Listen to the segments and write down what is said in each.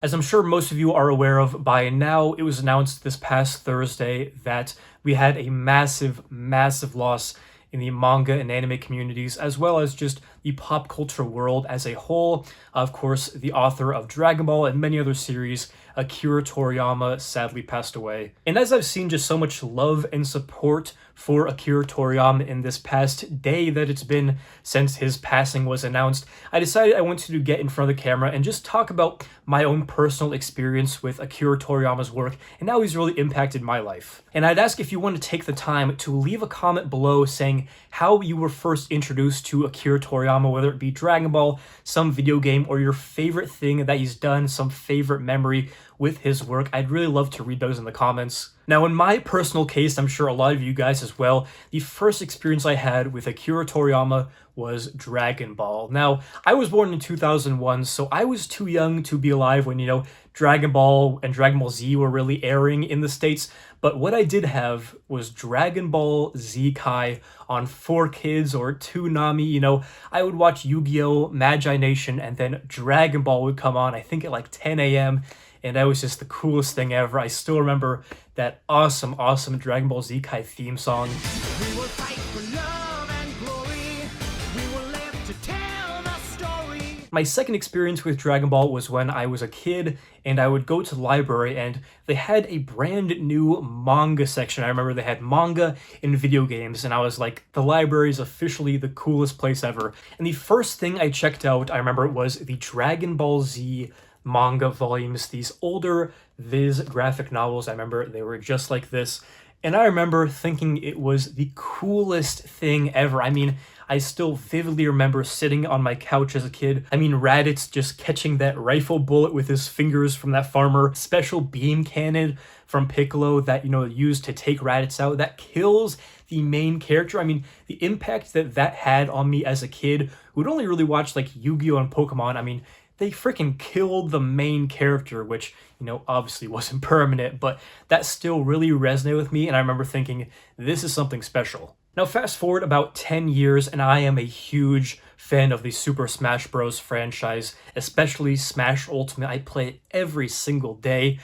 As I'm sure most of you are aware of by now, it was announced this past Thursday that we had a massive, massive loss in the manga and anime communities, as well as just the pop culture world as a whole. Of course, the author of Dragon Ball and many other series, Akira Toriyama, sadly passed away. And as I've seen just so much love and support for Akira Toriyama in this past day that it's been since his passing was announced, I decided I wanted to get in front of the camera and just talk about my own personal experience with Akira Toriyama's work and how he's really impacted my life. And I'd ask if you want to take the time to leave a comment below saying how you were first introduced to Akira Toriyama, whether it be Dragon Ball, some video game, or your favorite thing that he's done, some favorite memory with his work. I'd really love to read those in the comments. Now, in my personal case, I'm sure a lot of you guys as well, the first experience I had with Akira Toriyama was Dragon Ball. Now, I was born in 2001, so I was too young to be alive when, Dragon Ball and Dragon Ball Z were really airing in the States, but what I did have was Dragon Ball Z Kai on 4Kids or Toonami. I would watch Yu-Gi-Oh!, Magi Nation, and then Dragon Ball would come on, I think at like 10 a.m., and that was just the coolest thing ever. I still remember that awesome, awesome Dragon Ball Z Kai theme song. We will fight for love and glory. We will live to tell the story. My second experience with Dragon Ball was when I was a kid and I would go to the library and they had a brand new manga section. I remember they had manga and video games and I was like, the library is officially the coolest place ever. And the first thing I checked out, I remember, was the Dragon Ball Z manga volumes, these older Viz graphic novels. I remember they were just like this. And I remember thinking it was the coolest thing ever. I mean, I still vividly remember sitting on my couch as a kid. I mean, Raditz just catching that rifle bullet with his fingers from that farmer, special beam cannon from Piccolo that, used to take Raditz out, that kills the main character. I mean, the impact that had on me as a kid who'd only really watched like Yu-Gi-Oh! And Pokemon, I mean, they freaking killed the main character, which, obviously wasn't permanent, but that still really resonated with me, and I remember thinking, this is something special. Now, fast forward about 10 years, and I am a huge fan of the Super Smash Bros. Franchise, especially Smash Ultimate. I play it every single day,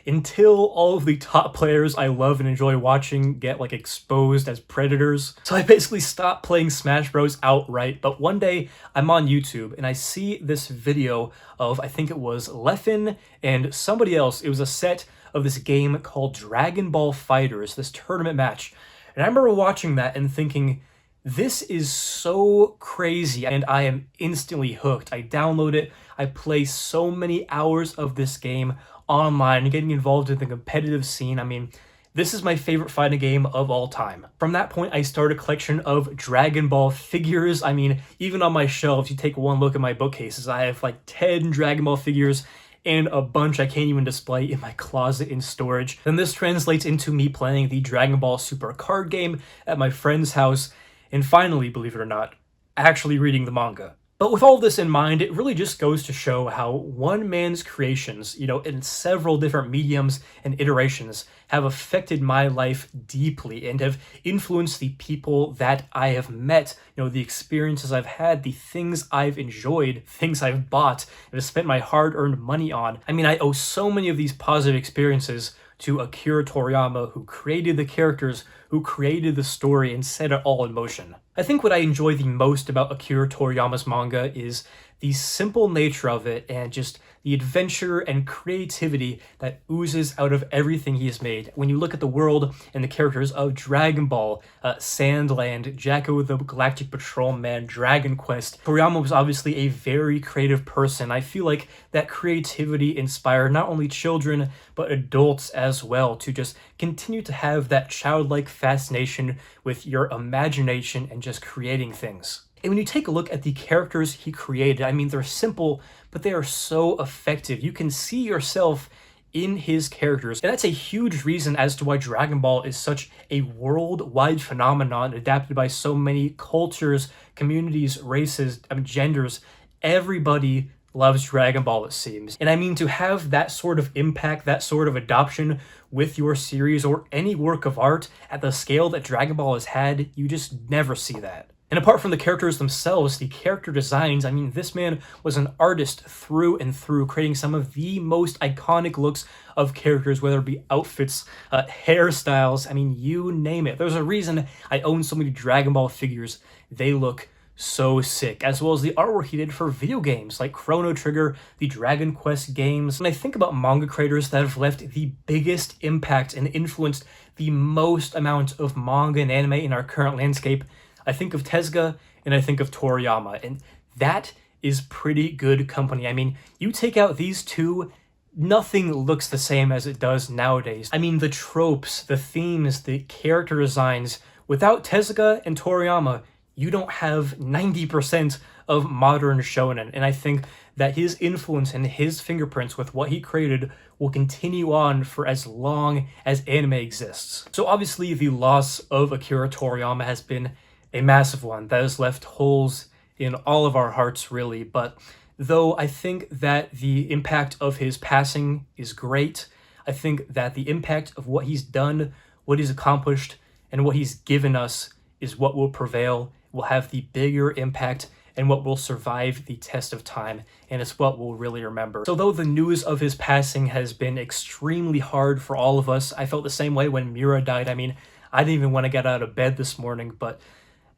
until all of the top players I love and enjoy watching get exposed as predators. So I basically stopped playing Smash Bros. Outright, but one day I'm on YouTube and I see this video of, I think it was Leffen and somebody else. It was a set of this game called Dragon Ball FighterZ, this tournament match. And I remember watching that and thinking, this is so crazy, and I am instantly hooked. I download it, I play so many hours of this game online, getting involved in the competitive scene. I mean, this is my favorite fighting game of all time. From that point, I started a collection of Dragon Ball figures. I mean, even on my shelves, you take one look at my bookcases, I have 10 Dragon Ball figures and a bunch I can't even display in my closet in storage. Then this translates into me playing the Dragon Ball Super card game at my friend's house, and finally, believe it or not, actually reading the manga. But with all this in mind, it really just goes to show how one man's creations, in several different mediums and iterations, have affected my life deeply and have influenced the people that I have met, the experiences I've had, the things I've enjoyed, things I've bought, and have spent my hard-earned money on. I mean, I owe so many of these positive experiences to Akira Toriyama, who created the characters, who created the story, and set it all in motion. I think what I enjoy the most about Akira Toriyama's manga is the simple nature of it and just the adventure and creativity that oozes out of everything he has made. When you look at the world and the characters of Dragon Ball, Sandland, Jacko the Galactic Patrolman, Dragon Quest, Toriyama was obviously a very creative person. I feel like that creativity inspired not only children, but adults as well to just continue to have that childlike fascination with your imagination and just creating things. And when you take a look at the characters he created, I mean, they're simple, but they are so effective. You can see yourself in his characters. And that's a huge reason as to why Dragon Ball is such a worldwide phenomenon adapted by so many cultures, communities, races, genders. Everybody loves Dragon Ball, it seems. And I mean, to have that sort of impact, that sort of adoption with your series or any work of art at the scale that Dragon Ball has had, you just never see that. And apart from the characters themselves, the character designs, I mean, this man was an artist through and through, creating some of the most iconic looks of characters, whether it be outfits, hairstyles, I mean, you name it. There's a reason I own so many Dragon Ball figures. They look so sick, as well as the artwork he did for video games like Chrono Trigger, the Dragon Quest games. When I think about manga creators that have left the biggest impact and influenced the most amount of manga and anime in our current landscape, I think of Tezuka and I think of Toriyama, and that is pretty good company. I mean, you take out these two, nothing looks the same as it does nowadays. I mean, the tropes, the themes, the character designs, without Tezuka and Toriyama, you don't have 90% of modern shonen, and I think that his influence and his fingerprints with what he created will continue on for as long as anime exists. So obviously the loss of Akira Toriyama has been a massive one that has left holes in all of our hearts, really. But though I think that the impact of his passing is great, I think that the impact of what he's done, what he's accomplished, and what he's given us is what will prevail, will have the bigger impact, and what will survive the test of time, and it's what we'll really remember. So though the news of his passing has been extremely hard for all of us, I felt the same way when Mira died. I mean, I didn't even want to get out of bed this morning, but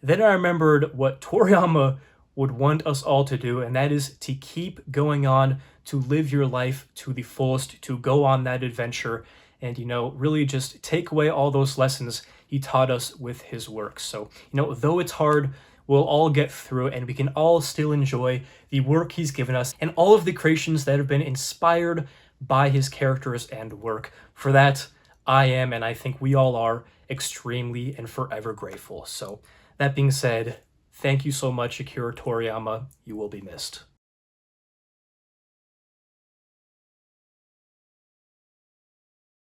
then I remembered what Toriyama would want us all to do, and that is to keep going on, to live your life to the fullest, to go on that adventure, and, you know, really just take away all those lessons he taught us with his work. So, you know, though it's hard, we'll all get through it, and we can all still enjoy the work he's given us and all of the creations that have been inspired by his characters and work. For that, I am, and I think we all are, extremely and forever grateful. So, that being said, thank you so much, Akira Toriyama. You will be missed.